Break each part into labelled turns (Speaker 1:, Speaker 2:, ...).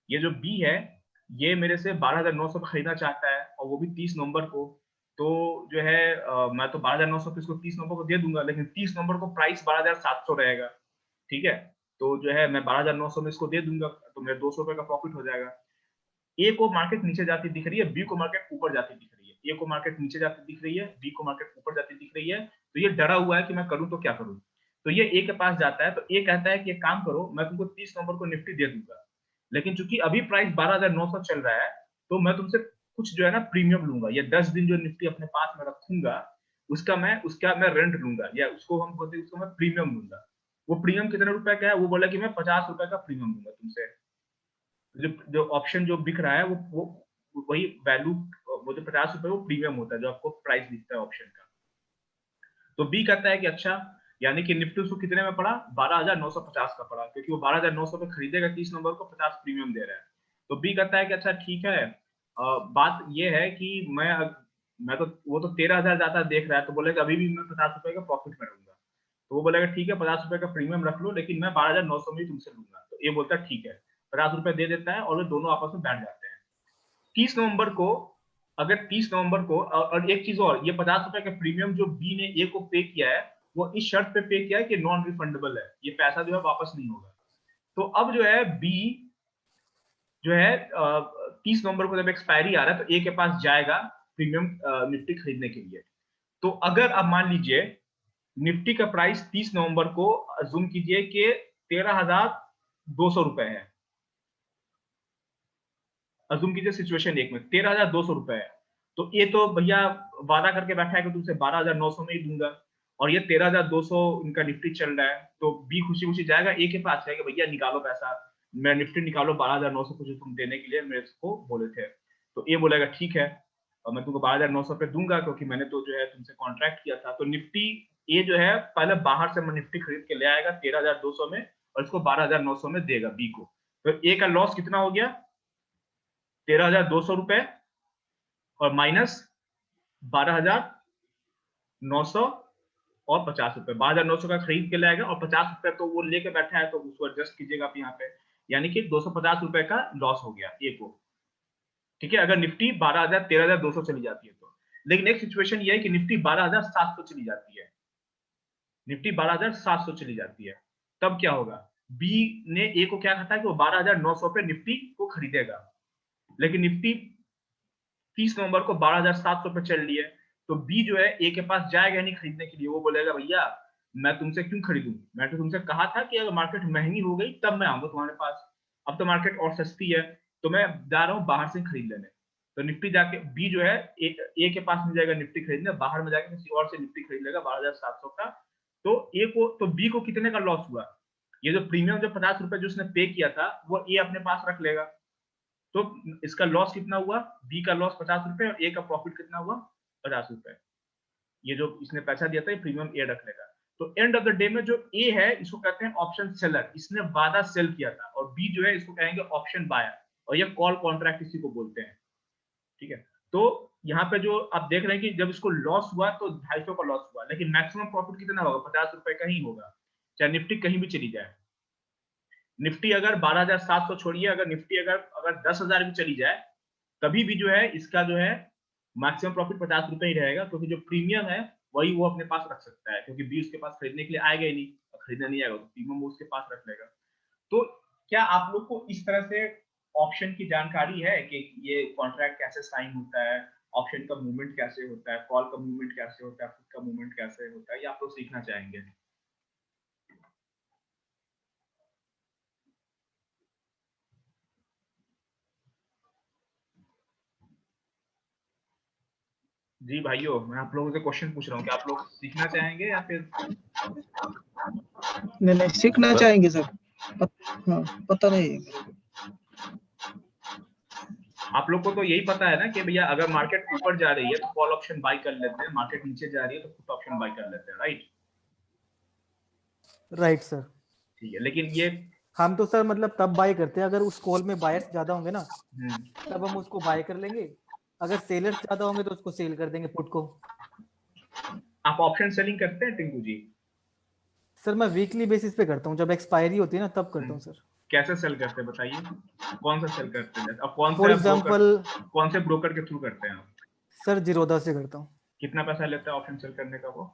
Speaker 1: ये जो बी है ये मेरे से 12,900 पे खरीदना चाहता है और वो भी 30 नवंबर को। तो जो है मैं तो 12,900 पे इसको 30 नवंबर को दे दूंगा, लेकिन 30 नवंबर को प्राइस 12,700 रहेगा। ठीक है, तो जो है मैं 12,900 में इसको दे दूंगा, तो मेरे 200 रुपए का प्रॉफिट हो जाएगा। ए को मार्केट नीचे जाती दिख रही है, बी को मार्केट ऊपर जाती दिख रही है। ए को मार्केट नीचे जाती दिख रही है, बी को मार्केट ऊपर जाती दिख रही है। तो ये डरा हुआ है कि मैं करूं तो क्या करूं। तो ये ए के पास जाता है, तो ए कहता है कि एक काम करो, मैं तुमको 30 नवंबर को निफ्टी दे दूंगा, लेकिन चूंकि अभी प्राइस 12,900 चल रहा है, तो मैं तुमसे कुछ जो है ना प्रीमियम लूंगा। ये 10 दिन जो निफ्टी अपने पास में रखूंगा, उसका मैं रेंट लूंगा, या उसको हम बोलते हैं उसको मैं प्रीमियम लूंगा। वो प्रीमियम कितने रुपए का है, वो बोला कि मैं 50 रुपए का प्रीमियम लूंगा तुमसे। जो जो ऑप्शन जो बिक रहा है वो वही वैल्यू, वो जो 50 रुपए वो प्रीमियम होता है जो आपको प्राइस दिखता है ऑप्शन का। तो बी कहता है कि अच्छा, यानी कि निफ्टी उसको कितने में पड़ा, 12,950 का पड़ा, क्योंकि वो 12,900 पे खरीदेगा 30 नंबर को, 50 प्रीमियम दे रहा है। तो बी कहता है कि अच्छा ठीक है, बात ये है कि मैं तो वो तो 13,000 जाता देख रहा है, तो बोलेगा अभी भी मैं 50 रुपए का प्रॉफिट में रहूंगा। तो वो बोलेगा ठीक है, 50 रुपए का प्रीमियम रख लो, लेकिन मैं 12,900 में ही तुमसे लूंगा। तो ये बोलता है ठीक है, 50 रुपए दे देता है और वे दोनों आपस में बैठ जाते हैं। 30 नवंबर को, अगर 30 नवंबर को, और एक चीज और, ये 50 रुपए का प्रीमियम जो बी ने ए को पे किया है, वो इस शर्त पे पे किया है कि नॉन रिफंडेबल है, ये पैसा जो है वापस नहीं होगा। तो अब जो है बी जो है 30 नवंबर को जब एक्सपायरी आ रहा है, तो ए के पास जाएगा प्रीमियम निफ्टी खरीदने के लिए। तो अगर अब मान लीजिए निफ्टी का प्राइस 30 नवंबर को अज्यूम कीजिए कि 13,200 रुपए है। अज्यूम कीजिए सिचुएशन एक में 13,200 रुपए है। तो ये तो भैया वादा करके बैठा है कि तुमसे 12,900 में ही दूंगा, और ये 13,200 इनका निफ्टी चल रहा है। तो बी खुशी खुशी जाएगा ए के पास, जाएगा भैया निकालो पैसा, मैं निफ्टी निकालो 12,900 को जो तुम देने के लिए मेरे को बोले थे। तो ये बोलेगा ठीक है, और मैं तुमको 12,900 पे दूंगा, क्योंकि मैंने तो जो है तुमसे कॉन्ट्रैक्ट किया था। तो निफ्टी ये जो है पहले बाहर से निफ्टी खरीद के ले आएगा 13,200 में, और इसको 12,900 में देगा बी को। तो ए का लॉस कितना हो गया, 13,200 रुपए और माइनस 12,900 और 50 रुपए। 12,900 का खरीद के लाएगा और 50 रुपए तो वो लेके बैठा है, तो उसको एडजस्ट कीजिएगा आप यहाँ पे, यानी कि 250 रुपए का लॉस हो गया ए को। ठीक है, अगर निफ्टी 13,200 चली जाती है तो। लेकिन एक सिचुएशन ये है कि निफ्टी 12,700 चली जाती है, निफ्टी 12,700 चली जाती है, तब क्या होगा। बी ने ए को क्या कहा था कि वो 12,900 पे निफ्टी को खरीदेगा, लेकिन निफ्टी 30 नवंबर को 12,700 पे चल रही है। तो बी जो है ए के पास जाएगा नहीं खरीदने के लिए, वो बोलेगा भैया मैं तुमसे क्यों खरीदूं, मैं तो तुमसे कहा था कि अगर मार्केट महंगी हो गई तब मैं आऊंगा तुम्हारे पास, अब तो मार्केट और सस्ती है, तो मैं जा रहा हूँ बाहर से खरीद लेने। तो निफ्टी जाके बी जो है ए के पास में जाएगा निफ्टी खरीदने, बाहर में जाके किसी और से निफ्टी खरीद लेगा 12,700 का। तो ए को, तो बी को कितने का लॉस हुआ, ये जो प्रीमियम जो 50 रुपए जो उसने पे किया था वो ए अपने पास रख लेगा। तो इसका लॉस कितना हुआ, बी का लॉस 50 रुपए और ए का प्रॉफिट कितना हुआ, 50 रुपए। ये जो इसने पैसा दिया था ये प्रीमियम ए रख लेगा। तो एंड ऑफ द डे में जो ए है इसको कहते हैं ऑप्शन सेलर, इसने वादा सेल किया था, और बी जो है इसको कहेंगे ऑप्शन बायर, और ये कॉल कॉन्ट्रैक्ट इसी को बोलते हैं। ठीक है, तो यहाँ पे जो आप देख रहे हैं कि जब इसको लॉस हुआ तो 250 का लॉस हुआ, लेकिन मैक्सिमम प्रॉफिट कितना होगा, 50 रुपए का ही होगा, चाहे निफ्टी कहीं भी चली जाए। निफ्टी अगर 12,700 छोड़िए, अगर निफ्टी अगर अगर 10,000 भी चली जाए, तभी भी जो है इसका जो है मैक्सिमम प्रॉफिट 50 रुपए ही रहेगा, क्योंकि जो प्रीमियम है वही वो अपने पास रख सकता है, क्योंकि बी उसके पास खरीदने के लिए आएगा ही नहीं, और खरीदना नहीं आएगा तो प्रीमियम वो उसके पास रख लेगा। तो क्या आप लोग को इस तरह से ऑप्शन की जानकारी है कि ये कॉन्ट्रैक्ट कैसे साइन होता है, ऑप्शन का मूवमेंट कैसे होता है, कॉल का मूवमेंट कैसे होता है, पुट का मूवमेंट कैसे होता है, ये आप लोग सीखना चाहेंगे। जी भाइयों, मैं आप लोगों से क्वेश्चन पूछ रहा हूँ कि आप लोग सीखना चाहेंगे या फिर
Speaker 2: नहीं नहीं सीखना चाहेंगे सर। हाँ, पता नहीं।
Speaker 1: आप लोग को तो यही पता है ना कि भैया अगर मार्केट ऊपर जा रही है तो कॉल ऑप्शन बाय कर लेते हैं, मार्केट नीचे जा रही है तो पुट ऑप्शन बाय कर लेते हैं, राइट।
Speaker 3: Right sir.
Speaker 1: ठीक है, लेकिन ये
Speaker 3: हम तो सर मतलब तब बाय करते हैं अगर उस कॉल में बायर्स ज्यादा होंगे ना, तब हम उसको बाय कर लेंगे, अगर सेलर्स ज्यादा होंगे तो उसको सेल कर देंगे पुट को।
Speaker 1: आप ऑप्शन सेलिंग करते हैं टिंकू जी?
Speaker 3: सर मैं वीकली बेसिस पे करता हूँ, जब एक्सपायरी होती है ना तब करता हूँ सर।
Speaker 1: कैसे सेल करते हैं बताइए, कौन सा सेल करते हैं? अब कौन
Speaker 3: फॉर
Speaker 1: से
Speaker 3: एग्जांपल
Speaker 1: कौन से ब्रोकर के थ्रू करते हैं आप?
Speaker 3: सर जीरोधा से करता हूँ।
Speaker 1: कितना पैसा लेता है ऑप्शन सेल करने का वो?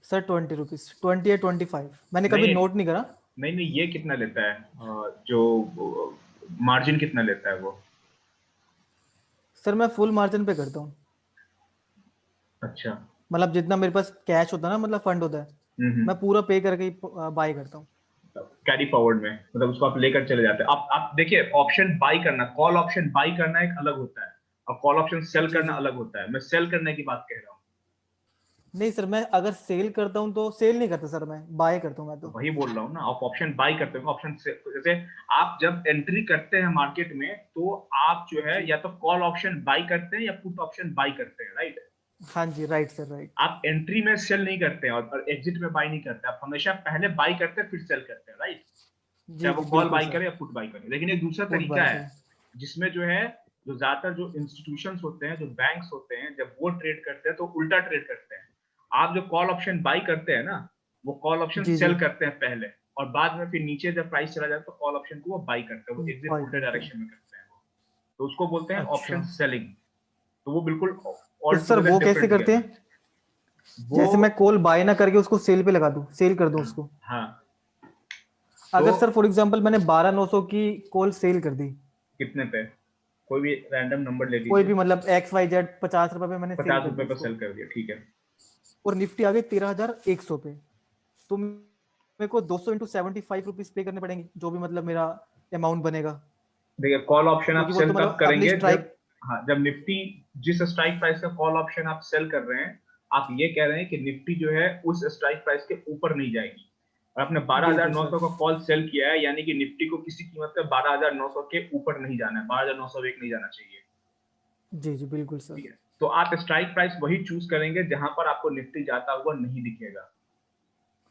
Speaker 3: सर 20 रुपीज, 20 या 25, मैंने कभी
Speaker 1: नहीं
Speaker 3: नोट नहीं करा।
Speaker 1: नहीं नहीं, ये कितना लेता है जो मार्जिन कितना लेता है वो?
Speaker 3: सर मैं फुल मार्जिन पे करता हूँ,
Speaker 1: अच्छा।
Speaker 3: मतलब जितना मेरे पास कैश होता है ना, मतलब फंड होता है, मैं पूरा पे करके ही बाय करता हूँ।
Speaker 1: कैरी फॉरवर्ड में, मतलब उसको आप लेकर चले जाते हैं। आप देखिए, ऑप्शन बाई करना, कॉल ऑप्शन बाई करना एक अलग होता है, और कॉल ऑप्शन सेल
Speaker 3: जी
Speaker 1: करना
Speaker 3: जी।
Speaker 1: अलग होता है। मैं सेल करने की बात कह रहा हूँ।
Speaker 3: नहीं सर, मैं अगर सेल करता हूँ तो सेल नहीं करता सर, मैं बाय करता हूँ मैं
Speaker 1: तो
Speaker 3: तो।
Speaker 1: वही बोल रहा हूँ ना, आप ऑप्शन बाई करते हो, ऑप्शन से जैसे आप जब एंट्री करते हैं मार्केट में, तो आप जो है
Speaker 3: जी
Speaker 1: या तो कॉल ऑप्शन बाई करते हैं या पुट ऑप्शन बाई करते हैं, राइट?
Speaker 3: हाँ जी, राइट सर, राइट।
Speaker 1: आप एंट्री में सेल नहीं करते हैं और एग्जिट में बाई नहीं करते, आप हमेशा पहले बाई करते हैं फिर सेल करते हैं, राइट?
Speaker 3: जी
Speaker 1: चाहे वो
Speaker 3: जी
Speaker 1: कॉल
Speaker 3: बिल्कुल
Speaker 1: बाई
Speaker 3: सर।
Speaker 1: करे या पुट बाई करे। लेकिन एक दूसरा
Speaker 3: फुट
Speaker 1: तरीका
Speaker 3: बाय
Speaker 1: है
Speaker 3: से।
Speaker 1: जिसमें जो है, जो ज्यादातर जो इंस्टीट्यूशंस होते हैं, जो बैंक्स होते हैं, जब वो ट्रेड करते हैं तो उल्टा ट्रेड करते हैं। आप जो कॉल ऑप्शन बाई करते हैं ना, वो कॉल ऑप्शन
Speaker 3: जी जी।
Speaker 1: सेल करते हैं पहले, और बाद में फिर नीचे जब प्राइस चला जाता है तो कॉल ऑप्शन को वो बाई करते हैं, वो एग्जिट
Speaker 3: बाय
Speaker 1: उल्टे
Speaker 3: करते हैं।
Speaker 1: डायरेक्शन में करते हैं वो। तो उसको बोलते हैं
Speaker 3: अच्छा,
Speaker 1: ऑप्शन सेलिंग। तो वो बिल्कुल
Speaker 3: तो
Speaker 1: ऑल
Speaker 3: सर
Speaker 1: टुगेदर
Speaker 3: वो कैसे
Speaker 1: डिफरेंट
Speaker 3: करते
Speaker 1: गेम है
Speaker 3: हैं?
Speaker 1: वो।
Speaker 3: जैसे मैं कॉल बाय ना करके उसको सेल पे लगा दूं, सेल कर दूं उसको।
Speaker 1: हाँ, तो
Speaker 3: अगर सर फॉर एग्जांपल मैंने 12,900 की कॉल सेल कर दी,
Speaker 1: कितने पे? कोई भी रैंडम नंबर ले
Speaker 3: कोई
Speaker 1: लीजिए।
Speaker 3: भी मतलब XYZ 50 रुपए पे मैंने सेल
Speaker 1: 50
Speaker 3: कर दी
Speaker 1: रुपए पे
Speaker 3: उसको,
Speaker 1: सेल कर दिया, ठीक है।
Speaker 3: और निफ्टी आ गई 13,100 पे, तो मेरे को 200 इंटू 75 रुपीज पे करने पड़ेंगे, जो भी मतलब मेरा अमाउंट बनेगा,
Speaker 1: देखिए, कॉल ऑप्शन आप
Speaker 3: क्योंकि वो
Speaker 1: सेल
Speaker 3: तो
Speaker 1: तब
Speaker 3: मतलब अपनी
Speaker 1: करेंगे जब,
Speaker 3: स्ट्राइक।
Speaker 1: हाँ, जब निफ्टी जिस स्ट्राइक प्राइस का कॉल ऑप्शन आप सेल कर रहे हैं, आप ये कह रहे हैं कि निफ्टी जो है उस स्ट्राइक प्राइस के ऊपर नहीं जाएगी, और आपने
Speaker 3: बिल्कुल सर।
Speaker 1: 12,900 का कॉल सेल किया है, यानी कि निफ्टी को किसी कीमत पे 12,900 के ऊपर नहीं जाना है, 12,901 नहीं जाना चाहिए।
Speaker 3: जी जी बिल्कुल सर।
Speaker 1: ठीक है, तो आप स्ट्राइक प्राइस वही चूज करेंगे जहां पर आपको निफ्टी जाता हुआ नहीं दिखेगा।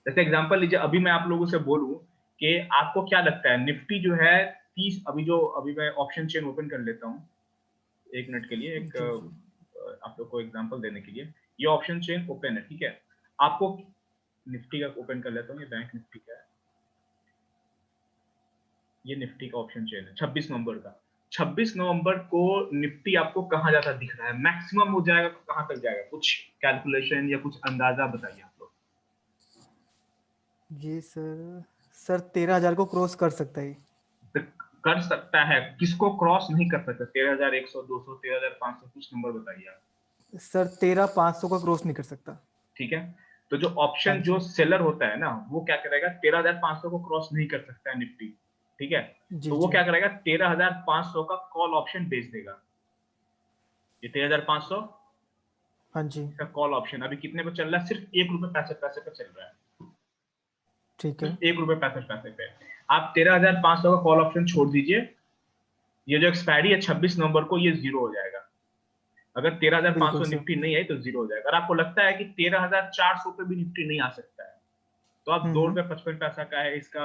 Speaker 1: जैसे एग्जांपल लीजिए, अभी मैं आप लोगों से बोलूं कि आपको क्या लगता है निफ्टी जो है 30, अभी मैं ऑप्शन चेन ओपन कर लेता हूँ एक मिनट के लिए, एक
Speaker 3: जी जी।
Speaker 1: आप लोग को एग्जांपल देने के लिए। ये ऑप्शन चेन ओपन है, ठीक है। आपको निफ्टी का ओपन कर लेता हूँ, ये बैंक निफ्टी का है, ये निफ्टी का ऑप्शन चेन है 26 नवंबर का। 26 नवंबर को निफ्टी आपको कहाँ जाता दिख रहा है? मैक्सिमम हो जाएगा तो कहाँ तक जाएगा? कुछ कैलकुलेशन या कुछ अंदाजा बताइए आप लोग।
Speaker 3: जी सर, सर 13,000 को क्रॉस कर सकता है।
Speaker 1: तो कर सकता है, किसको क्रॉस नहीं कर सकता? 13,100, 200, 13,500, कुछ नंबर बताइए आप।
Speaker 3: सर 13,500 का क्रॉस नहीं कर सकता।
Speaker 1: ठीक है, तो जो
Speaker 3: हाँ
Speaker 1: ऑप्शन जो
Speaker 3: जी।
Speaker 1: सेलर होता है ना, वो क्या करेगा, 13,500 को क्रॉस नहीं कर सकता है निफ्टी, ठीक है।
Speaker 3: जी
Speaker 1: तो वो
Speaker 3: जी।
Speaker 1: क्या करेगा, 13,500 का कॉल ऑप्शन बेच देगा। ये 13,500
Speaker 3: हाँ जी।
Speaker 1: का कॉल ऑप्शन अभी कितने पे चल रहा है? सिर्फ 1 रुपए 65 पैसे पे चल रहा है,
Speaker 3: ठीक है।
Speaker 1: सिर्फ 1 रुपए 65 पैसे पे। आप 13,500 का कॉल ऑप्शन छोड़ दीजिए, ये जो एक्सपायरी है 26 नवंबर को, ये जीरो हो जाएगा। अगर
Speaker 3: बिल्कुल
Speaker 1: 13,500
Speaker 3: सर।
Speaker 1: निफ्टी नहीं आई तो जीरो हो जाएगा। अगर आपको लगता है कि 13,400 पे भी निफ्टी नहीं आ सकता है, तो आप दो
Speaker 3: हम्म।
Speaker 1: रुपए 55 पैसा का है इसका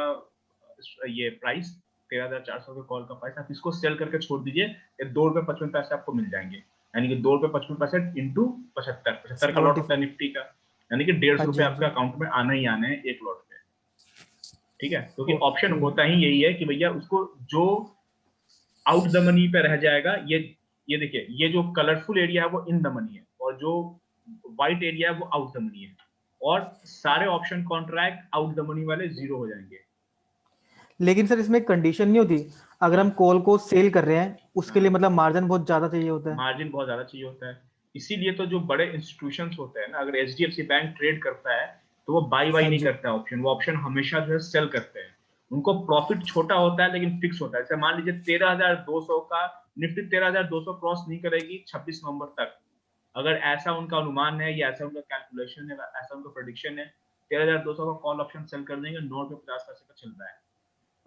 Speaker 1: ये प्राइस, 13,400 के कॉल का प्राइस, आप इसको सेल करके छोड़ दीजिए, ये 2 रुपए 55 पैसे आपको मिल जाएंगे। यानी कि 2 रुपए 55 पैसे इंटू 75, 75 का लॉट होता
Speaker 3: 75।
Speaker 1: है निफ्टी का, यानी कि 150
Speaker 3: हाँ जी
Speaker 1: रुपए
Speaker 3: हाँ
Speaker 1: आपके
Speaker 3: जी।
Speaker 1: अकाउंट में आना ही आना है एक लॉट पे। ठीक है, क्योंकि ऑप्शन
Speaker 3: ओके।
Speaker 1: होता ही यही है कि भैया उसको जो आउट द मनी पे रह जाएगा, ये देखिए, ये जो कलरफुल एरिया है वो इन द मनी है, और जो व्हाइट एरिया है वो आउट द मनी है, और सारे option contract out the money वाले जीरो हो जाएंगे।
Speaker 3: लेकिन सर इसमें एक कंडीशन नहीं होती, अगर हम कॉल को सेल कर रहे हैं उसके लिए
Speaker 1: हाँ,
Speaker 3: मतलब मार्जिन बहुत ज्यादा चाहिए होता है।
Speaker 1: मार्जिन बहुत ज्यादा चाहिए होता है। इसीलिए तो जो बड़े इंस्टीट्यूशंस होते हैं ना, अगर एचडीएफसी बैंक ट्रेड करता है तो वो बाई वाई
Speaker 3: हाँ
Speaker 1: नहीं
Speaker 3: जी।
Speaker 1: करता है ऑप्शन, वो ऑप्शन हमेशा जो है सेल करते हैं। उनको प्रॉफिट छोटा होता है लेकिन फिक्स होता है। जैसे मान लीजिए 13,200 का निफ्टी 13,200 क्रॉस नहीं करेगी 26 नवंबर तक, अगर ऐसा उनका अनुमान है या ऐसा उनका कैलकुलेशन है, ऐसा उनका प्रोडिक्शन है, 13,200 का कॉल ऑप्शन सेल कर देंगे, 9 रुपए 50 पैसे का चल रहा है,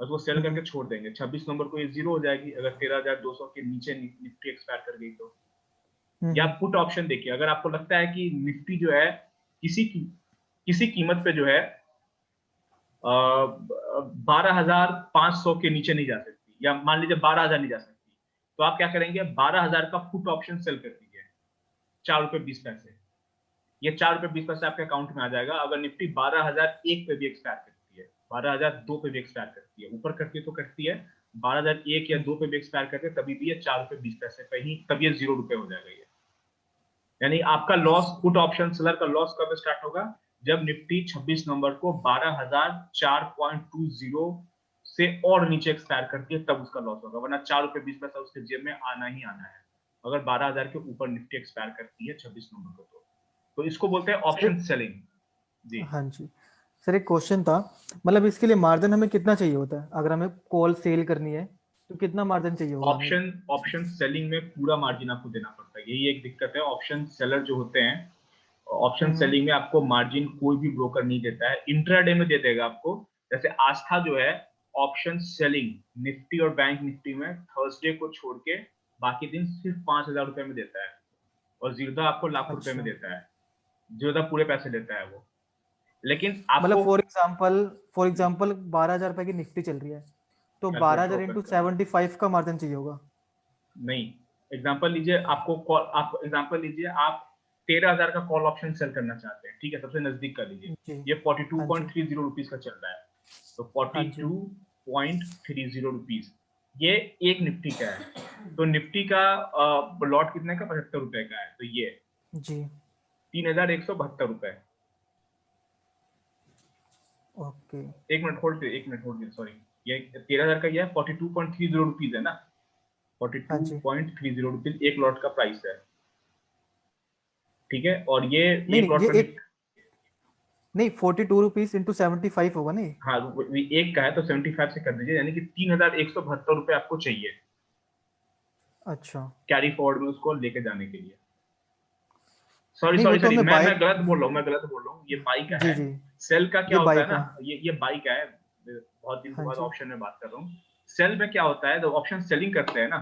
Speaker 1: और वो सेल
Speaker 3: हम्म।
Speaker 1: करके छोड़ देंगे। 26 नंबर को ये जीरो हो जाएगी अगर 13,200 के नीचे निफ्टी एक्सपायर कर गई तो। या
Speaker 3: हम्म।
Speaker 1: पुट ऑप्शन देखिए, अगर आपको लगता है कि निफ्टी जो है किसी कीमत पे जो है 12,500 के नीचे नहीं जा सकती, या मान लीजिए 12,000 नहीं जा सकती, तो आप क्या करेंगे, 12,000 का पुट ऑप्शन सेल कर दीजिए, 4 रुपए 20 पैसे। ये 4 रुपए 20 पैसे आपके अकाउंट में आ जाएगा अगर निफ्टी 12,001 पे भी एक्सपायर करती है, 12,002 पे भी एक्सपायर करती है, ऊपर करती है तो करती है 12,001 या 2 पे भी एक्सपायर करते हैं तभी भी ये 4 रुपए 20 पैसे पे ही, तब ये 0 रुपए हो जाएगा ये। यानी आपका लॉस, पुट ऑप्शन सेलर का लॉस कब स्टार्ट होगा, जब निफ्टी 26 नंबर को 12,004.20 से और नीचे एक्सपायर करती है तब उसका लॉस होगा, वरना 4 रुपए 20 पैसा उसके जेब में आना ही आना है अगर 12,000 के ऊपर निफ्टी एक्सपायर करती है 26 नंबर को। तो इसको बोलते हैं ऑप्शन सेलिंग जी।
Speaker 3: हाँ जी सर, एक क्वेश्चन था, मतलब इसके लिए मार्जिन हमें कितना चाहिए होता है अगर हमें कॉल सेल करनी है तो कितना मार्जिन चाहिए होगा?
Speaker 1: ऑप्शन सेलिंग में पूरा मार्जिन आपको देना पड़ता है, यही एक दिक्कत है। ऑप्शन सेलर जो होते हैं, ऑप्शन सेलिंग में आपको मार्जिन कोई भी ब्रोकर नहीं देता है, इंट्राडे में दे देगा आपको। जैसे आस्था जो है ऑप्शन सेलिंग निफ्टी और बैंक निफ्टी में थर्सडे को छोड़ के बाकी दिन सिर्फ 5,000 रुपए में देता है, और जीरोधा आपको लाखों रुपए में देता है, जीरोधा पूरे पैसे देता है वो। लेकिन आपको
Speaker 3: मतलब फॉर एग्जांपल 12,000 रुपए की निफ्टी चल रही है तो 12,000 इंटू 75 का मार्जिन चाहिए होगा?
Speaker 1: नहीं, एग्जांपल लीजिए, आप एग्जांपल लीजिए, आप 13,000 का कॉल ऑप्शन सेल करना चाहते हैं, ठीक है, सबसे नजदीक का लीजिए, ये 42.30 रुपीज का चल रहा है, तो 42.30 रुपीज ये एक निफ्टी का है। तो निफ्टी का लॉट कितने का, 75 रुपए का है, तो ये
Speaker 3: जी
Speaker 1: 3,172 रुपए।
Speaker 3: ओके,
Speaker 1: एक मिनट होल्ड कीजिए, सॉरी, ये 13,000 का, ये 42.30 रुपीज है ना, 42.30 रुपीज एक लॉट का प्राइस है, ठीक है। और ये एक लॉट का
Speaker 3: नहीं 42 रुपीज इंटू 75 होगा नहीं?
Speaker 1: हाँ, एक का है तो 75 से कर दीजिए, यानी कि 3,172 रुपए आपको चाहिए।
Speaker 3: अच्छा,
Speaker 1: कैरी फॉरवर्ड में उसको लेके जाने के लिए। सॉरी
Speaker 3: नहीं वो तो हमें
Speaker 1: मैं गलत बोल रहा हूँ, ये बाई का है।
Speaker 3: जी
Speaker 1: सेल का क्या होता है ना,
Speaker 3: का
Speaker 1: ये बाई का है, बहुत दिन के
Speaker 3: हाँ
Speaker 1: बाद
Speaker 3: जी
Speaker 1: ऑप्शन में बात कर रहा हूँ। सेल में क्या होता है, जब ऑप्शन सेलिंग करते हैं ना,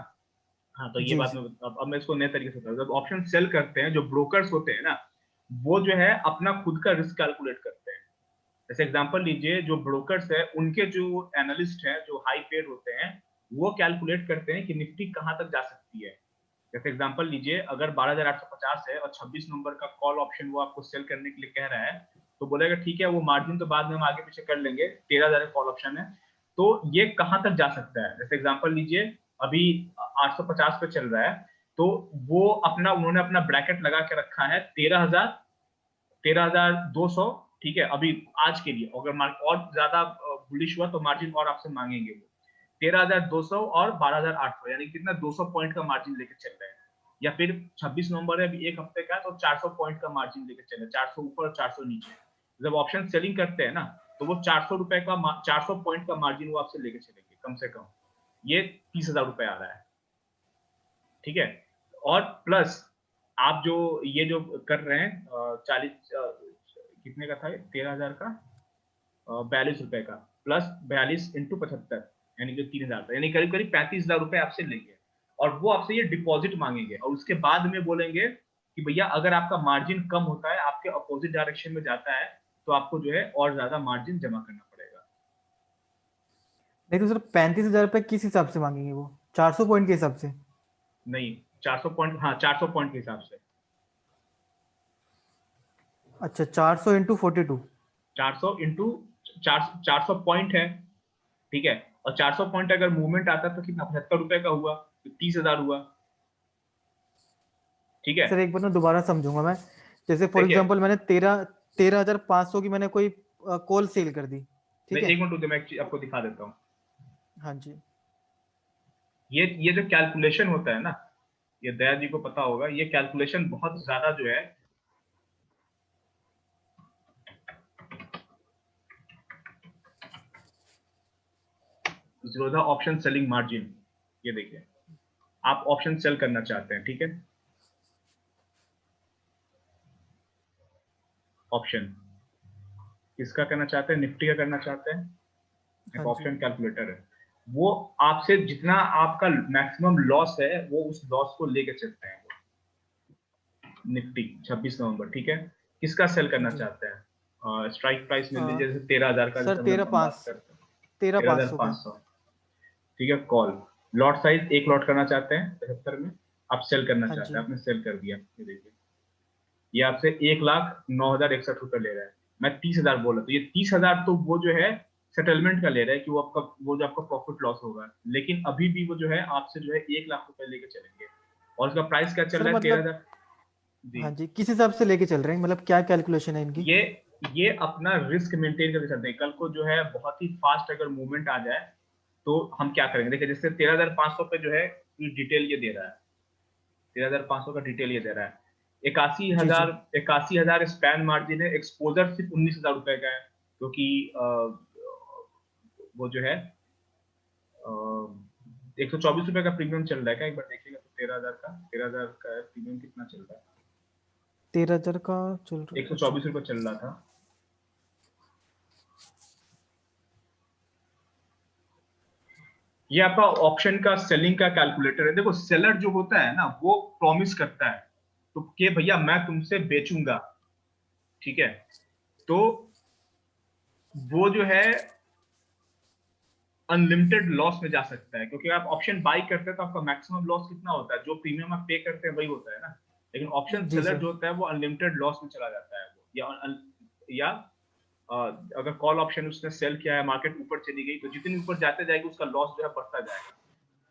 Speaker 1: हाँ तो ये
Speaker 3: जी
Speaker 1: बात
Speaker 3: जी
Speaker 1: में अब मैं इसको नए तरीके से बताऊँ। जब ऑप्शन सेल करते हैं, जो ब्रोकर्स होते हैं ना, वो जो है अपना खुद का रिस्क कैलकुलेट करते हैं। जैसे एग्जांपल लीजिए, जो ब्रोकर्स है उनके जो एनालिस्ट हैं, जो हाई पेड होते हैं, वो कैलकुलेट करते हैं कि निफ्टी कहां तक जा सकती है। जैसे एग्जांपल लीजिए, अगर 12,850 है और 26 नंबर का कॉल ऑप्शन वो आपको सेल करने के लिए कह रहा है, तो बोलेगा ठीक है, वो मार्जिन तो बाद में हम आगे पीछे कर लेंगे, 13,000 कॉल ऑप्शन है, तो ये कहां तक जा सकता है। जैसे एग्जांपल लीजिए, अभी 850 पे चल रहा है, तो वो उन्होंने अपना ब्रैकेट लगा के रखा है 13,200, ठीक है, अभी आज के लिए। अगर और ज्यादा बुलिश हुआ तो मार्जिन और आपसे मांगेंगे वो 13,200 और 12,800, यानी कितना 200 पॉइंट का मार्जिन लेके चल रहे हैं। या फिर 26 नवंबर है, अभी एक हफ्ते का, तो 400 पॉइंट का मार्जिन लेके चल रहे हैं, 400 ऊपर और 400 नीचे। जब ऑप्शन सेलिंग करते हैं ना, तो वो 400 रुपए का 400 पॉइंट का मार्जिन वो आपसे लेके चलेंगे कम से कम। ये 30,000 रुपए आ रहा है, ठीक है। और प्लस आप जो ये जो कर रहे हैं 40 कितने का था, 13,000 का 42 रुपए का, प्लस 42 इंटू 75, यानी कि 3,000, यानी करीब करीब 35,000 रुपए आपसे लेंगे। और वो आपसे ये डिपॉजिट मांगेंगे, और उसके बाद में बोलेंगे कि भैया अगर आपका मार्जिन कम होता है, आपके अपोजिट डायरेक्शन में जाता है, तो आपको जो है और ज्यादा मार्जिन जमा करना पड़ेगा।
Speaker 3: नहीं तो सर 35,000 रुपए किस हिसाब से मांगेंगे वो? 400 पॉइंट के हिसाब से?
Speaker 1: नहीं, 400 पॉइंट, हाँ 400 पॉइंट के हिसाब से।
Speaker 3: अच्छा 400 इंटू 42?
Speaker 1: 400 इंटू 400 पॉइंट है, ठीक है, और 400 पॉइंट अगर मूवमेंट आता है तो कितना, 75 रुपए का हुआ, तो 30,000 हुआ, ठीक है।
Speaker 3: सर एक बार ना दोबारा समझूंगा मैं, जैसे फॉर
Speaker 1: देखिए,
Speaker 3: एग्जांपल मैंने 13,500 की मैंने कोई कॉल सेल कर दी, ठीक
Speaker 1: मैं
Speaker 3: है?
Speaker 1: एक मिनट रुकिए, मैं एक चीज आपको दिखा देता हूँ।
Speaker 3: हाँ जी
Speaker 1: ये जो कैलकुलेशन होता है ना, ये दया जी को पता होगा, ये कैलकुलेशन बहुत ज्यादा जो है, जीरोधा ऑप्शन सेलिंग मार्जिन, ये देखिए, आप ऑप्शन सेल करना चाहते हैं, ठीक है, ऑप्शन किसका करना चाहते हैं, निफ्टी का करना चाहते हैं, एक
Speaker 3: हाँ जी
Speaker 1: ऑप्शन कैलकुलेटर है, वो आपसे जितना आपका मैक्सिमम लॉस है, वो उस लॉस को लेके चलते हैं। निफ्टी 26 नवंबर, ठीक है, किसका सेल करना
Speaker 3: जी
Speaker 1: चाहते हैं, स्ट्राइक प्राइस मिल
Speaker 3: अ,
Speaker 1: लीजिए, जैसे 13,000 का,
Speaker 3: सर
Speaker 1: जैसे हम बात
Speaker 3: 13,500
Speaker 1: करते हैं,
Speaker 3: 13,500 का।
Speaker 1: 13,500, ठीक है। कॉल लॉट साइज एक लॉट करना चाहते हैं 75 में, आप सेल करना
Speaker 3: हाँ
Speaker 1: चाहते
Speaker 3: जी
Speaker 1: हैं, आपने सेल कर दिया, ये देखिए, ये आपसे 1,09,061 रुपए ले रहा है, मैं 30,000 बोला, तो ये 30,000 तो वो जो है सेटलमेंट का ले रहे हैं कि वो आपका वो जो आपका प्रॉफिट लॉस होगा, लेकिन अभी भी वो जो है आपसे जो है 1 लाख रुपए लेके चलेंगे। और उसका प्राइस क्या चल
Speaker 3: सर
Speaker 1: रहा है,
Speaker 3: मतलब
Speaker 1: 13,000। जी,
Speaker 3: हाँ जी, किस हिसाब से लेके चल रहे हैं, मतलब क्या कैलकुलेशन है इनकी?
Speaker 1: ये अपना रिस्क मेंटेन करके चलते हैं। कल को जो है बहुत ही फास्ट अगर मूवमेंट आ जाए तो हम क्या करेंगे। देखिए जैसे 13,500 पे जो है डिटेल ये दे रहा है, 13,500 का डिटेल ये दे रहा है।
Speaker 3: जी जी
Speaker 1: 81,000 स्पैन मार्जिन है, एक्सपोजर सिर्फ 19,000 रुपए का है, क्योंकि वो जो है 124 रुपए का प्रीमियम चल रहा है क्या, एक बार देखिएगा तो 13,000 का प्रीमियम कितना चल रहा है।
Speaker 3: 13,000 का चल रहा है, अच्छा।
Speaker 1: 124 रुपए चल रहा था। ये आपका ऑप्शन का सेलिंग का कैलकुलेटर है। देखो सेलर जो होता है ना वो प्रॉमिस करता है तो कि भैया मैं तुमसे बेचूंगा, ठीक है, तो वो जो है अनलिमिटेड लॉस में जा सकता है, क्योंकि आप ऑप्शन बाई करते हैं तो आपका मैक्सिमम लॉस कितना होता है, जो प्रीमियम आप पे करते हैं वही होता है ना। लेकिन ऑप्शन
Speaker 3: जी
Speaker 1: सेलर
Speaker 3: सर।
Speaker 1: जो होता है वो अनलिमिटेड लॉस में चला जाता है वो, या अ, अगर कॉल ऑप्शन उसने सेल किया है, मार्केट ऊपर चली गई तो जितनी ऊपर जाते जाएगी उसका लॉस जो है बढ़ता जाएगा।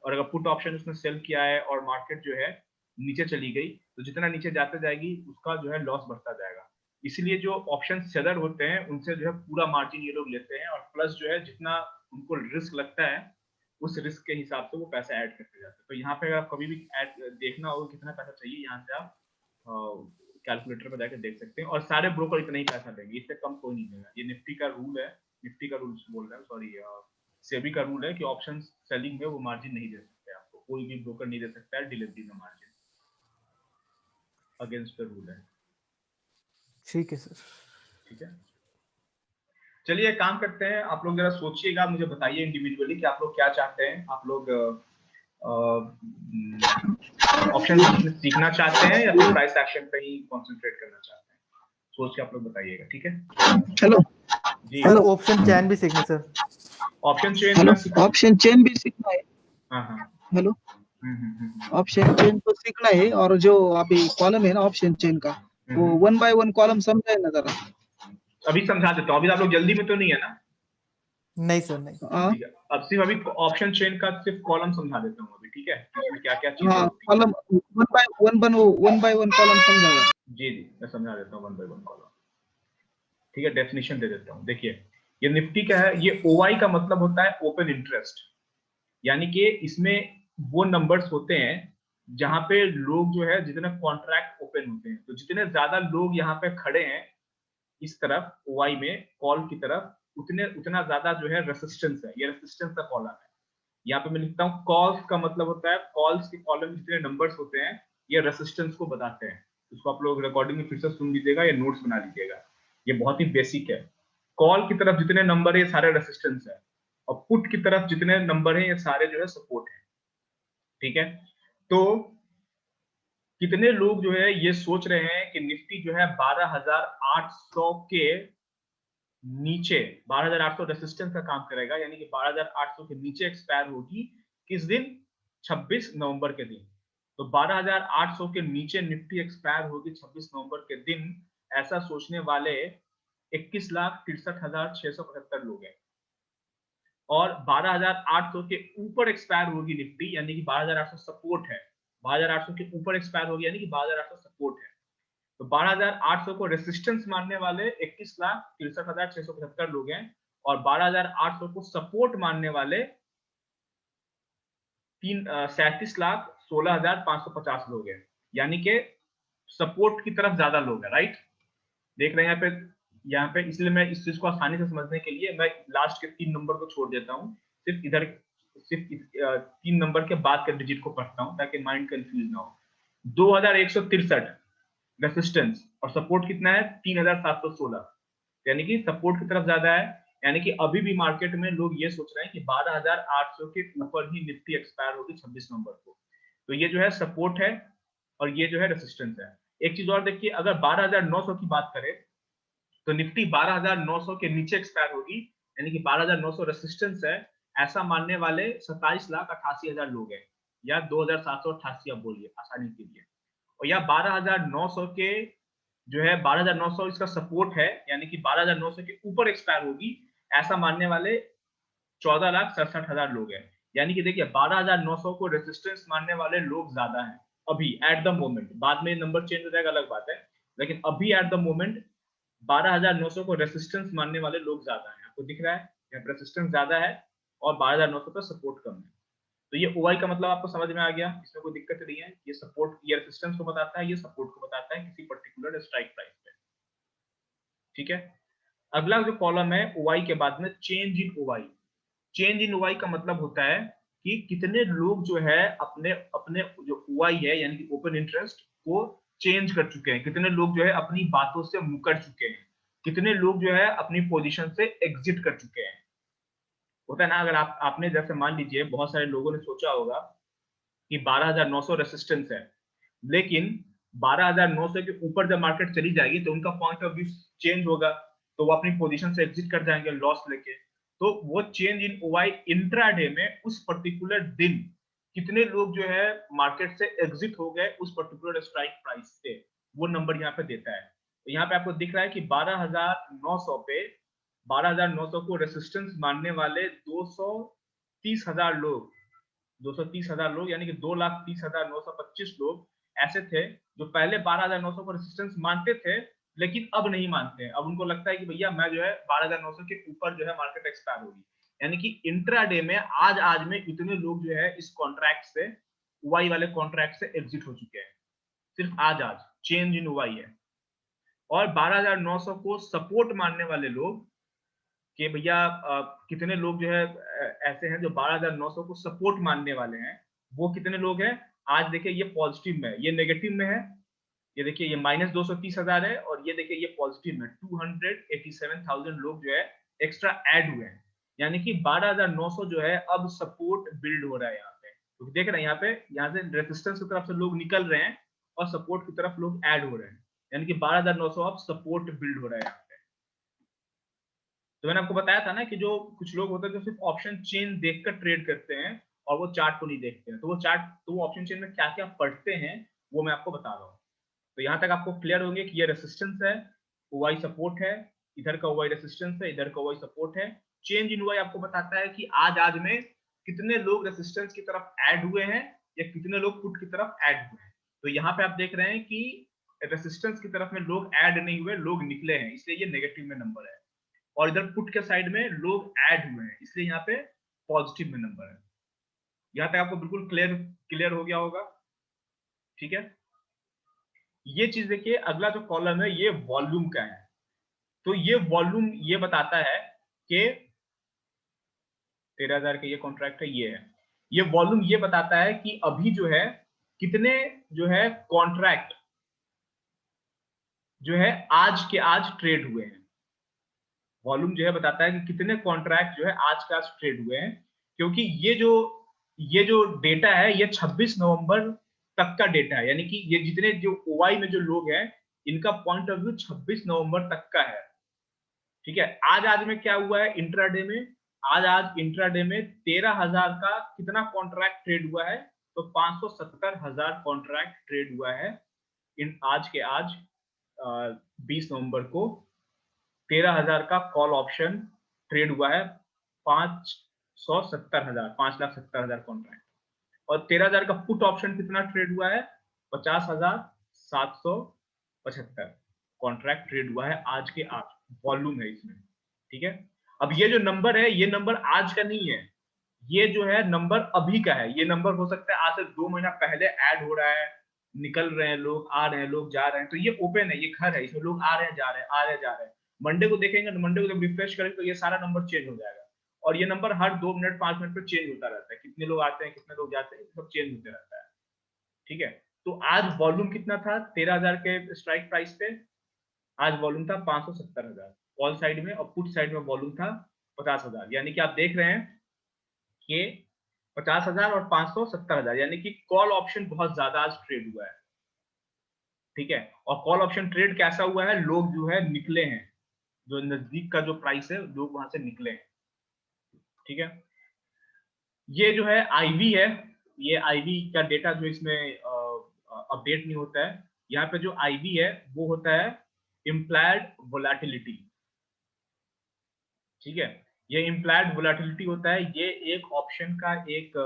Speaker 1: और अगर पुट ऑप्शन उसने सेल किया है और मार्केट जो है नीचे चली गई तो जितना नीचे जाते जाएगी उसका जो है लॉस बढ़ता जाएगा। इसलिए जो ऑप्शन सेलर होते हैं उनसे जो है पूरा मार्जिन ये लोग लेते हैं, और प्लस जो है जितना उनको रिस्क लगता है उस रिस्क के हिसाब से वो पैसा ऐड करते जाते हैं। तो यहाँ पे अगर आप कभी भी देखना होगा कितना पैसा चाहिए, यहाँ से आप कैलकुलेटर पर जाकर देख सकते हैं, और सारे ब्रोकर इतना ही पैसा देंगे, इससे कम कोई नहीं देगा। ये निफ्टी का रूल है, निफ्टी का रूल बोल रहा है, सॉरी, सेबी का रूल है कि ऑप्शन सेलिंग में वो मार्जिन नहीं दे सकते, आपको कोई भी ब्रोकर नहीं दे सकता है डिलीवरी में मार्जिन, अगेंस्ट द रूल है।
Speaker 3: ठीक है सर।
Speaker 1: ठीक है, चलिए एक काम करते हैं, आप लोग जरा सोचिएगा, मुझे बताइए इंडिविजुअली कि आप लोग क्या चाहते हैं। आप लोग ऑप्शन सीखना चाहते हैं या फिर प्राइस एक्शन पे ही कंसंट्रेट करना चाहते हैं, सोच के आप लोग बताइएगा। ठीक है,
Speaker 2: हेलो
Speaker 1: जी
Speaker 3: सर ऑप्शन चैन भी सीखना सर।
Speaker 1: ऑप्शन चेन
Speaker 2: हेलो,
Speaker 1: का सीखा।
Speaker 2: ऑप्शन चेन भी सीखना है।
Speaker 1: हाँ हाँ,
Speaker 2: हेलो,
Speaker 1: हम्म।
Speaker 2: ऑप्शन चेन तो सीखना है, और जो अभी कॉलम है ना ऑप्शन चेन का, वो
Speaker 1: हम्म।
Speaker 2: 1 बाय 1 कॉलम समझाए ना जरा।
Speaker 1: अभी समझा देता हूँ, अभी आप लोग जल्दी में तो नहीं है ना।
Speaker 3: नहीं सर नहीं।
Speaker 2: हाँ
Speaker 1: ठीक है, अब सिर्फ अभी ऑप्शन चेन का सिर्फ कॉलम समझा देता हूँ अभी, ठीक है, इसमें क्या क्या चीजें
Speaker 2: हाँ,
Speaker 1: होती हैं।
Speaker 2: कॉलम 1 बाय 1 कॉलम समझाया।
Speaker 1: जी जी, मैं समझा देता हूँ 1 बाय 1 कॉलम। ठीक है, डेफिनेशन दे देता हूँ। देखिए ये निफ्टी का है, ये ओवाई का मतलब होता है ओपन इंटरेस्ट, यानी कि इसमें वो नंबर्स होते हैं जहां पे लोग जो है जितने कॉन्ट्रैक्ट ओपन होते हैं, तो जितने ज्यादा लोग यहाँ पे खड़े हैं इस तरफ ओवाई में कॉल की तरफ, उतने उतना ज्यादा जो है रेसिस्टेंस है, ये रेसिस्टेंस का कॉलम है। यहाँ पे मैं लिखता हूँ कॉल्स का मतलब होता है, कॉल्स के कॉलम जितने नंबर्स होते हैं ये रेसिस्टेंस को बताते हैं। इसको आप लोग रिकॉर्डिंग में फिर से सुन लीजिएगा या नोट्स बना लीजिएगा, ये बहुत ही बेसिक है। कॉल की तरफ जितने नंबर है ये सारे रेसिस्टेंस है, और पुट की तरफ जितने नंबर है ये सारे जो है सपोर्ट है। ठीक है, तो कितने लोग जो है ये सोच रहे हैं कि निफ्टी जो है 12,800 के नीचे, 12,800 रेसिस्टेंस का काम करेगा, यानी कि 12,800 के नीचे एक्सपायर होगी किस दिन, 26 नवंबर के दिन। तो 12,800 के नीचे निफ्टी एक्सपायर होगी 26 नवंबर के दिन, ऐसा सोचने वाले 21,63,675 लोग हैं। और 12,800 के ऊपर एक्सपायर होगी निफ्टी, यानी कि 12,800 सपोर्ट है, 12,800 के ऊपर एक्सपायर होगी यानी कि 12,800 सपोर्ट है। तो 12,800 को रेसिस्टेंस मानने वाले 21,63,675 लोग हैं, और 12,800 को सपोर्ट मानने वाले 37,16,550 लोग हैं, यानी कि सपोर्ट की तरफ ज्यादा लोग हैं, राइट। देख रहे हैं यहाँ पे इसलिए मैं इस चीज को आसानी से समझने के लिए मैं लास्ट के 3 नंबर को छोड़ देता हूँ, सिर्फ इधर सिर्फ 3 नंबर के बाद के डिजिट को पढ़ता हूँ ताकि माइंड कंफ्यूज ना हो। 2,163 रेसिस्टेंस, और सपोर्ट कितना है 3,716, यानी कि सपोर्ट की तरफ ज्यादा है, यानी कि अभी भी मार्केट में लोग ये सोच रहे हैं कि 12,800 के ऊपर ही निफ्टी एक्सपायर होगी 26 नवंबर को। तो ये जो है सपोर्ट है और ये जो है रेसिस्टेंस है। एक चीज और देखिए, अगर 12,900 की बात करें तो निफ्टी 12,900 के नीचे एक्सपायर होगी, यानी कि 12,900 रेसिस्टेंस है, ऐसा मानने वाले 27,88,000 लोग हैं, या 2,788 आप बोलिए आसानी के लिए। और या 12,900 के जो है 12,900 इसका सपोर्ट है, यानी कि 12,900 के ऊपर एक्सपायर होगी, ऐसा मानने वाले 14,67,000 लोग हैं। यानी कि देखिए 12,900 को रेसिस्टेंस मानने वाले लोग ज्यादा हैं अभी एट द मोमेंट। बाद में नंबर चेंज हो जाएगा अलग बात है, लेकिन अभी एट द मोमेंट 12,900 को रेसिस्टेंस मानने वाले लोग ज्यादा हैं। आपको दिख रहा है यहाँ रेसिस्टेंस ज्यादा है और 12,900 पे सपोर्ट कम है। तो ये ओआई का मतलब आपको समझ में आ गया, इसमें कोई दिक्कत नहीं है। ये सपोर्ट, ये रेसिस्टेंस को बताता है, ये सपोर्ट को बताता है किसी पर्टिकुलर स्ट्राइक प्राइस पे। ठीक है, अगला जो कॉलम है ओआई के बाद में change in OI. Change in OI का मतलब होता है कि कितने लोग जो है अपने अपने जो ओआई है यानी कि ओपन इंटरेस्ट को चेंज कर चुके हैं, कितने लोग जो है अपनी बातों से मुकर चुके हैं, कितने लोग जो है अपनी पोजीशन से एग्जिट कर चुके हैं। होता है ना, अगर आपने जैसे मान लीजिए बहुत सारे लोगों ने सोचा होगा कि 12,900 रेसिस्टेंस है, लेकिन 12,900 के ऊपर जब मार्केट चली जाएगी तो उनका पॉइंट ऑफ व्यू चेंज होगा, तो वो अपनी पोजीशन से एग्जिट कर जाएंगे लॉस लेके। तो वो चेंज इन ओआई इंट्राडे में उस पर्टिकुलर दिन कितने लोग जो है मार्केट से एग्जिट हो गए उस पर्टिकुलर स्ट्राइक प्राइस से, वो नंबर यहाँ पे देता है। तो यहाँ पे आपको दिख रहा है कि 12,900 पे 12,900 को रेसिस्टेंस मानने वाले 230,000 लोग, 230,000 लोग यानी कि 2,30,925 लोग ऐसे थे जो पहले 12,900 को रेसिस्टेंस मानते थे लेकिन अब नहीं मानते हैं। अब उनको लगता है कि भैया मैं जो है 12,900 के ऊपर जो है मार्केट एक्सपायर होगी। यानी कि इंट्राडे में आज में इतने लोग जो है इस कॉन्ट्रैक्ट से, वाई वाले कॉन्ट्रैक्ट से एग्जिट हो चुके हैं। सिर्फ आज चेंज इन वाई है। और 12,900 को सपोर्ट मानने वाले लोग कि भैया कितने लोग जो है ऐसे हैं जो 12,900 को सपोर्ट मानने वाले हैं, वो कितने लोग हैं। आज देखिए ये पॉजिटिव में है, ये नेगेटिव में है। ये देखिए ये -230,000 है और ये देखिए ये पॉजिटिव में 287,000 लोग जो है एक्स्ट्रा ऐड हुए हैं। यानी कि 12,900 जो है अब सपोर्ट बिल्ड हो रहा है यहाँ पे। तो देख रहे हैं यहाँ से रेजिस्टेंस की तरफ से लोग निकल रहे हैं और सपोर्ट की तरफ लोग ऐड हो रहे हैं। यानी कि 12,900 अब सपोर्ट बिल्ड हो रहा है यहाँ पे। तो मैंने आपको बताया था ना कि जो कुछ लोग होते हैं जो सिर्फ ऑप्शन चेन देखकर ट्रेड करते हैं और वो चार्ट को नहीं देखते हैं, तो वो चार्ट, तो वो ऑप्शन चेन में क्या क्या पढ़ते हैं वो मैं आपको बता रहा हूँ। तो यहाँ तक आपको क्लियर होंगे कि ये रेसिस्टेंस है, ओवाई सपोर्ट है, इधर का ओवाई रेसिस्टेंस है, इधर का ओवाई सपोर्ट है। चेंज इन ओवाई आपको बताता है कि आज में कितने लोग रेसिस्टेंस की तरफ ऐड हुए हैं या कितने लोग पुट की तरफ ऐड हुए हैं। तो यहाँ पे आप देख रहे हैं कि रेसिस्टेंस की तरफ में लोग ऐड नहीं हुए, लोग निकले हैं, इसलिए ये नेगेटिव में नंबर है। और इधर पुट के साइड में लोग ऐड हुए हैं, इसलिए यहाँ पे पॉजिटिव में नंबर है। यहाँ तक आपको बिल्कुल क्लियर हो गया होगा। ठीक है, ये चीज देखिए, अगला जो कॉलम है ये वॉल्यूम का है। तो ये वॉल्यूम ये बताता है कि 13,000 का ये कॉन्ट्रैक्ट है, ये है। ये वॉल्यूम ये बताता है कि अभी जो है कितने जो है कॉन्ट्रैक्ट जो है आज के आज ट्रेड हुए हैं। वॉल्यूम जो है बताता है कि कितने कॉन्ट्रैक्ट जो है आज के आज ट्रेड हुए हैं, क्योंकि ये जो डेटा है ये 26 नवंबर तक का डेटा है। यानी कि ये जितने जो ओवाई में जो लोग हैं इनका पॉइंट ऑफ व्यू 26 नवंबर तक का है। ठीक है, आज में क्या हुआ है इंट्राडे में, आज इंट्राडे में 13,000 का कितना कॉन्ट्रैक्ट ट्रेड हुआ है, तो 570,000 कॉन्ट्रैक्ट ट्रेड हुआ है इन आज के आज 20 नवंबर को। 13,000 का कॉल ऑप्शन ट्रेड हुआ है, 5,70,000 कॉन्ट्रैक्ट। और 13,000 का पुट ऑप्शन कितना ट्रेड हुआ है, 50,775 कॉन्ट्रैक्ट ट्रेड हुआ है आज के आज। वॉल्यूम है इसमें। ठीक है, अब ये जो नंबर है ये नंबर आज का नहीं है, ये जो है नंबर अभी का है। ये नंबर हो सकता है आज से 2 महीना पहले ऐड हो रहा है, निकल रहे हैं लोग, आ रहे हैं लोग, जा रहे हैं। तो ये ओपन है, ये घर है, इसमें लोग आ रहे हैं जा रहे हैं, आ रहे हैं जा रहे हैं। मंडे को देखेंगे तो मंडे को जब रिफ्रेश करेंगे तो ये सारा नंबर चेंज हो जाएगा। और ये नंबर हर 2 मिनट 5 मिनट पर चेंज होता रहता है, कितने लोग आते हैं कितने लोग जाते हैं, सब चेंज होते रहता है। ठीक है, तो आज वॉल्यूम कितना था 13,000 के स्ट्राइक प्राइस पे, आज वॉल्यूम था 570,000 कॉल साइड में, और पुट साइड में वॉल्यूम था 50,000। यानी कि आप देख रहे हैं कि 50,000 और 570,000, यानी कि कॉल ऑप्शन बहुत ज्यादा आज ट्रेड हुआ है। ठीक है, और कॉल ऑप्शन ट्रेड कैसा हुआ है, लोग जो है निकले हैं, जो नजदीक का जो प्राइस है लोग वहां से निकले हैं। ठीक है, ये जो है आईवी है, ये आईवी का डेटा जो इसमें अपडेट नहीं होता है। यहाँ पे जो आईवी है वो होता है इम्प्लायड वोलेटिलिटी। ठीक है, ये इम्प्लाइड वोलेटिलिटी होता है, ये एक ऑप्शन का एक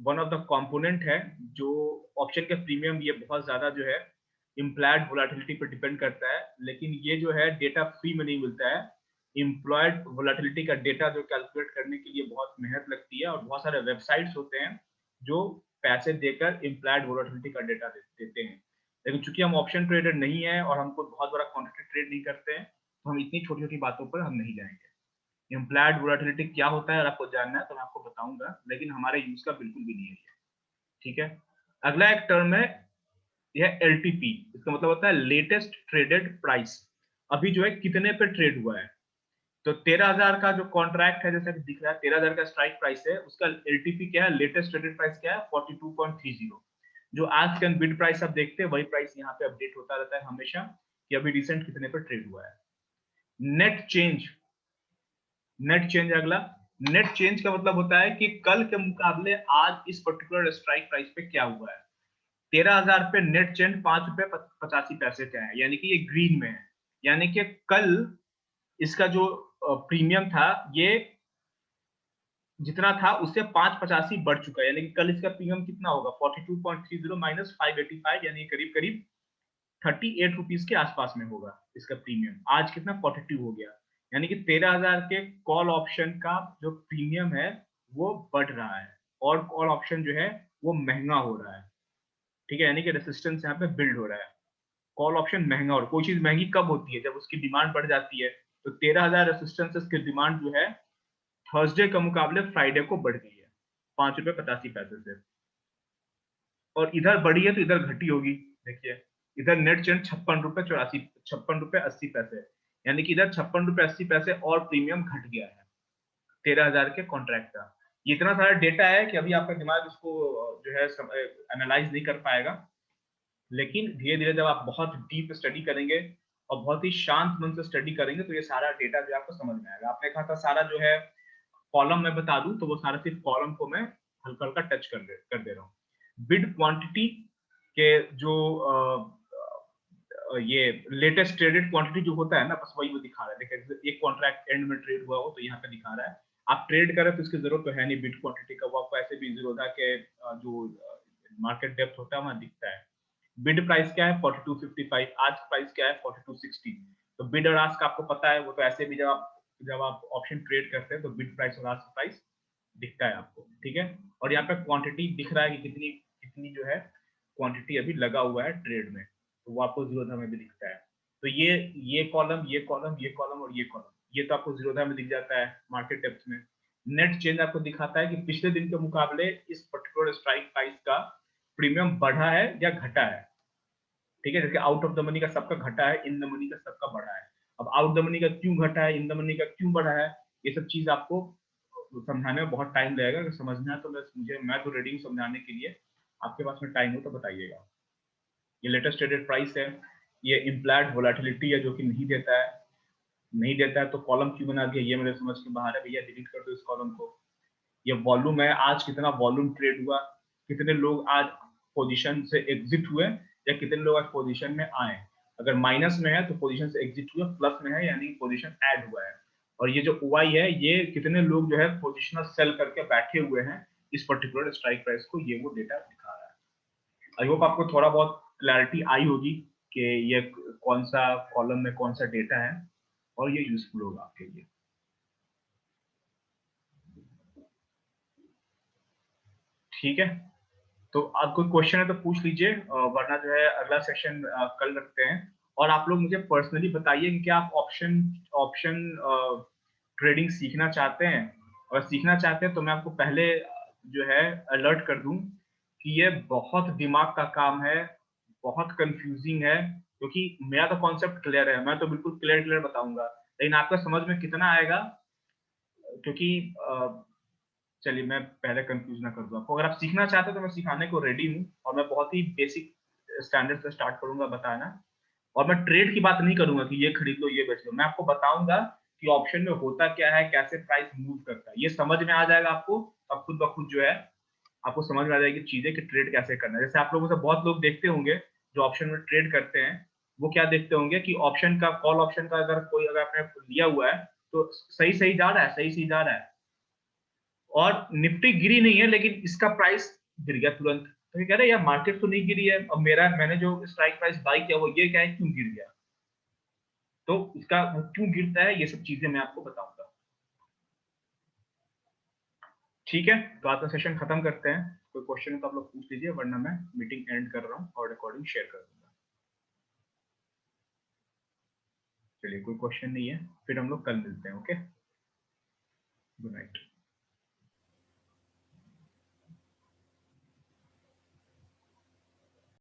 Speaker 1: वन ऑफ द कंपोनेंट है जो ऑप्शन के प्रीमियम ये बहुत ज्यादा जो है इम्प्लाइड वोलेटिलिटी पर डिपेंड करता है, लेकिन ये जो है डेटा फ्री में नहीं मिलता है। इम्प्लॉयड वोलेटिलिटी का डेटा जो कैलकुलेट करने के लिए बहुत मेहनत लगती है और बहुत सारे वेबसाइट्स होते हैं जो पैसे देकर इम्प्लॉयड वोलेटिलिटी का डेटा देते हैं। लेकिन चूंकि हम ऑप्शन ट्रेडर नहीं है और हमको बहुत बड़ा क्वांटिटी ट्रेड नहीं करते हैं, तो हम इतनी छोटी छोटी बातों पर हम नहीं जाएंगे। इम्प्लाइड वोलेटिलिटी क्या होता है, अगर आपको जानना है तो मैं आपको बताऊंगा, लेकिन हमारे यूज का बिल्कुल भी नहीं है। ठीक है, अगला एक टर्म है यह एलटीपी। इसका मतलब होता है लेटेस्ट ट्रेडेड प्राइस। अभी जो है कितने पे ट्रेड हुआ है, तो 13,000 का जो कॉन्ट्रैक्ट है जैसा कि दिख रहा है 13,000 का स्ट्राइक प्राइस है, उसका एलटीपी क्या है, लेटेस्ट ट्रेडेड प्राइस क्या है 42.30। जो आज का बिड प्राइस आप देखते हैं वही प्राइस यहाँ पे अपडेट होता रहता है हमेशा कि अभी रिसेंट कितने पे ट्रेड हुआ है। नेट चेंज, नेट चेंज अगला। नेट चेंज का मतलब होता है कि कल के मुकाबले आज इस पर्टिकुलर स्ट्राइक प्राइस पे क्या हुआ है। 13,000 पे नेट चेंज 5 रुपए 85 पैसे का है, यानी कि ये ग्रीन में है, यानी कि कल इसका जो प्रीमियम था ये जितना था उससे 585 बढ़ चुका है, यानी कि कल इसका प्रीमियम कितना होगा 42.30 माइनस 585, यानी करीब करीब 38 रुपीज के आसपास में होगा इसका प्रीमियम। आज कितना 42 हो गया, यानी कि 13,000 के कॉल ऑप्शन का जो प्रीमियम है वो बढ़ रहा है और कॉल ऑप्शन जो है वो महंगा हो रहा है। ठीक है, यानी कि रेसिस्टेंस यहाँ पे बिल्ड हो रहा है। कॉल ऑप्शन महंगा, और कोई चीज महंगी कब होती है, जब उसकी डिमांड बढ़ जाती है। तो 13,000 रेसिस्टेंसेस की डिमांड जो है थर्सडे के मुकाबले फ्राइडे को बढ़ गई है 5 रुपए 85 पैसे से, और इधर बढ़ी है तो इधर घटी होगी। देखिए इधर नेट चेंज 56 रुपए 80 पैसे, यानी कि इधर 56 रुपए 80 पैसे और प्रीमियम घट गया है 13,000 के कॉन्ट्रैक्ट का। ये इतना सारा डेटा है कि अभी आपका दिमाग इसको जो है एनालाइज नहीं कर पाएगा, लेकिन धीरे धीरे जब आप बहुत डीप स्टडी करेंगे और बहुत ही शांत मन से स्टडी करेंगे तो ये सारा डेटा जो आपको समझ में आएगा। आपने कहा था सारा जो है कॉलम में बता दूं, तो वो सारा सिर्फ कॉलम को मैं हल्का हल्का टच कर दे रहा हूँ। बिड क्वांटिटी के जो ये लेटेस्ट ट्रेडेड क्वांटिटी जो होता है ना, बस वही वो दिखा रहा है। देखिए एक कॉन्ट्रैक्ट एंड में ट्रेड हुआ हो तो यहाँ पे दिखा रहा है। आप ट्रेड करें तो इसकी जरूरत तो है नहीं बिड क्वांटिटी का, वो आपको ऐसे भी जीरोधा के जो मार्केट डेप्थ होता है वहां दिखता है। बिड प्राइस क्या है 42.55, आज प्राइस क्या है 42.60। तो बिड और आस्क आपको पता है, वो तो ऐसे भी जब आप ऑप्शन ट्रेड करते हैं तो बिड प्राइस और आस्क प्राइस दिखता है आपको। ठीक है, और यहाँ पे क्वांटिटी दिख रहा है कि कितनी कितनी जो है क्वांटिटी अभी लगा हुआ है ट्रेड में, तो वो आपको जीरोधा में भी दिखता है। तो ये कॉलम ये कॉलम ये कॉलम और ये कॉलम ये तो आपको जीरोधा में दिख जाता है मार्केट डेप्थ में। नेट चेंज आपको दिखाता है कि पिछले दिन के मुकाबले इस पर्टिकुलर स्ट्राइक प्राइस का प्रीमियम बढ़ा है या घटा है। ठीक है, जैसे आउट ऑफ द मनी का सबका घटा है, इन द मनी का सबका बढ़ा है। अब आउट द मनी का क्यों घटा है, इन द मनी का क्यों बढ़ा है, ये सब चीज आपको समझाने में बहुत टाइम लगेगा। अगर समझना है तो मैं तो रेडी हूँ समझाने के लिए, आपके पास में टाइम हो तो बताइएगा। ये लेटेस्ट ट्रेडेड प्राइस है, ये इम्प्लाइड वोलेटिलिटी है जो कि नहीं देता है। नहीं देता है तो कॉलम क्यों बना दिया ये मेरे समझ के बाहर है, भैया डिलीट कर दो इस कॉलम को। ये वॉल्यूम है, आज कितना वॉल्यूम ट्रेड हुआ, कितने लोग आज पोजीशन से एग्जिट हुए या कितने लोग आज पोजीशन में आए। अगर माइनस में है तो पोजीशन से एग्जिट हुए, प्लस में है यानी पोजीशन ऐड हुआ है। और ये जो OI है ये कितने लोग जो है पोजिशनल सेल करके बैठे हुए हैं इस पर्टिकुलर स्ट्राइक प्राइस को, ये वो डेटा दिखा रहा है। आई होप आपको थोड़ा बहुत क्लैरिटी आई होगी कि ये कौन सा कॉलम में कौन सा डेटा है और ये यूजफुल होगा आपके लिए। ठीक है, तो आप कोई क्वेश्चन है तो पूछ लीजिए, वरना जो है अगला सेशन कल रखते हैं। और आप लोग मुझे पर्सनली बताइए कि क्या आप ऑप्शन ऑप्शन ट्रेडिंग सीखना चाहते हैं। अगर सीखना चाहते हैं तो मैं आपको पहले जो है अलर्ट कर दूं कि ये बहुत दिमाग का काम है, बहुत कंफ्यूजिंग है, क्योंकि मेरा तो कॉन्सेप्ट क्लियर है, मैं तो बिल्कुल क्लियर बताऊंगा, लेकिन आपका समझ में कितना आएगा, क्योंकि चलिए मैं पहले कंफ्यूज ना कर दूं आपको। अगर आप सीखना चाहते हो तो मैं सिखाने को रेडी हूँ, और मैं बहुत ही बेसिक स्टैंडर्ड से स्टार्ट करूंगा बताना। और मैं ट्रेड की बात नहीं करूंगा कि ये खरीद लो ये बेच लो, मैं आपको बताऊंगा कि ऑप्शन में होता क्या है, कैसे प्राइस मूव करता है। ये समझ में आ जाएगा आपको, अब खुद ब खुद जो है आपको समझ में आ जाएगी चीजें कि ट्रेड कैसे करना है। जैसे आप लोगों से बहुत लोग देखते होंगे जो ऑप्शन में ट्रेड करते हैं, वो क्या देखते होंगे कि ऑप्शन का, कॉल ऑप्शन का अगर आपने लिया हुआ है तो सही सही जा रहा है, सही सही जा रहा है, और निफ्टी गिरी नहीं है लेकिन इसका प्राइस गिर गया तुरंत, तो ये कह रहे हैं यार मार्केट तो नहीं गिरी है, अब मैंने जो स्ट्राइक प्राइस बाई किया वो ये क्या है, क्यों गिर गया, तो इसका वो क्यों गिरता है, ये सब चीजें मैं आपको बताऊंगा। ठीक है, तो आज का सेशन खत्म करते हैं। कोई क्वेश्चन है तो आप लोग पूछ लीजिए, वरना मैं मीटिंग एंड कर रहा हूँ और रिकॉर्डिंग शेयर कर दूंगा। चलिए, कोई क्वेश्चन नहीं है, फिर हम लोग कल मिलते हैं। Okay, good night.